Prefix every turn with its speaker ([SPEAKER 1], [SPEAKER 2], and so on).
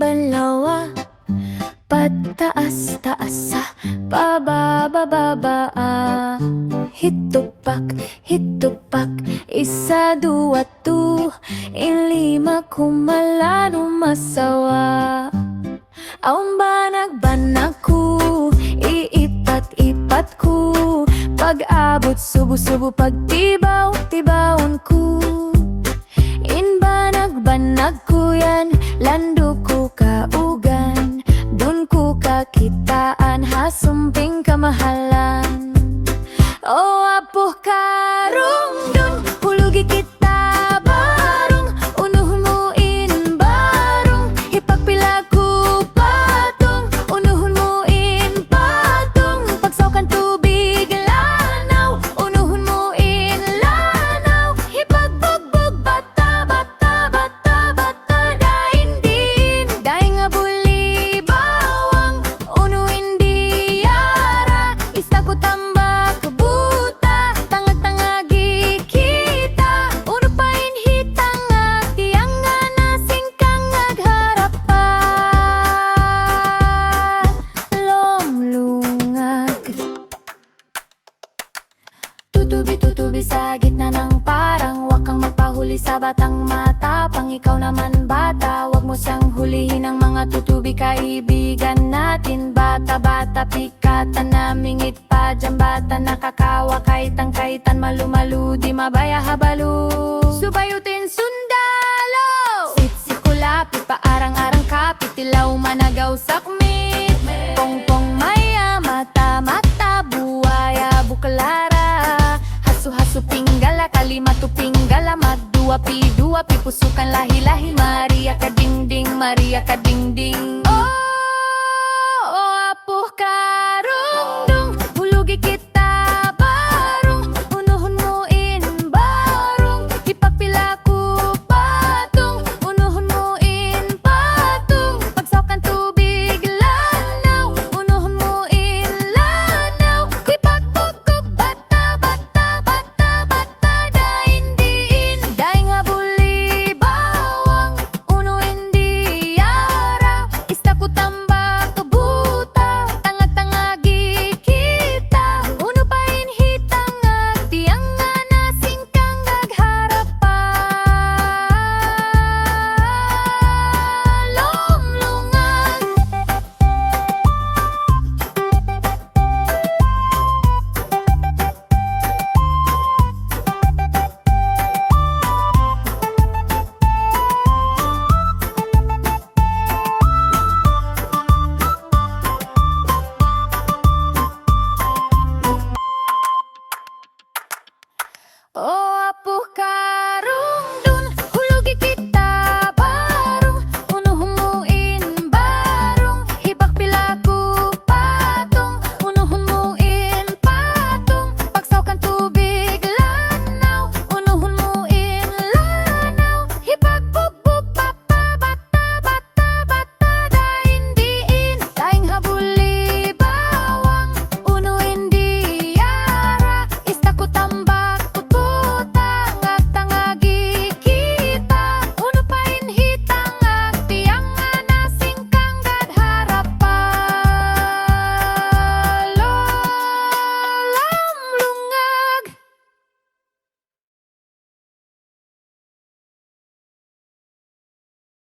[SPEAKER 1] banlawa, pataas taas sa pababa. Hitupak, hitupak, isa, dua, tu, ilima, kumalano masawa. Aong banag ko, iipat-ipat ko, pag-abot, subo-subo, pagtibaw-tibawon ko. Banag ko yan, lando ko kaugan, dun ko kakitaan, hasumping kamahalan. O apo karong dun, hulugi kita barong, unuhon mo in barong, hipagpila ko patong, unuhon mo in patong, pagsawkan tubig lanaw, unuhon mo in lanaw, hipagbugbog bata, daing nga buli bawang, uno hindi yara, isa ko tambak buta, tangag-tangagi kita, uno pa inhitangag, tiyang nga nasingkang nagharapan, lomlungag. Tutubi sa gitna ng parang, wag kang magpahuli sa batang matapang. Ikaw naman bata, wag mo siyang hulihin ang mga tutubi, kaibigan natin. Bata-bata, pikatan na mingit pa dyan, bata nakakawa, kaitan malu-malu, di mabaya habalo. Subayutin sundalo, sitsikulapi, paarang-arang kapit, tilaw managaw sakmit, pong-pong maya, mata-mata, buwaya, buklara, hasu-hasu pinggala, kalimatu pinggala, madua pi pusukan lahi-lahi, Maria ka ding-ding, Maria ka ding-ding.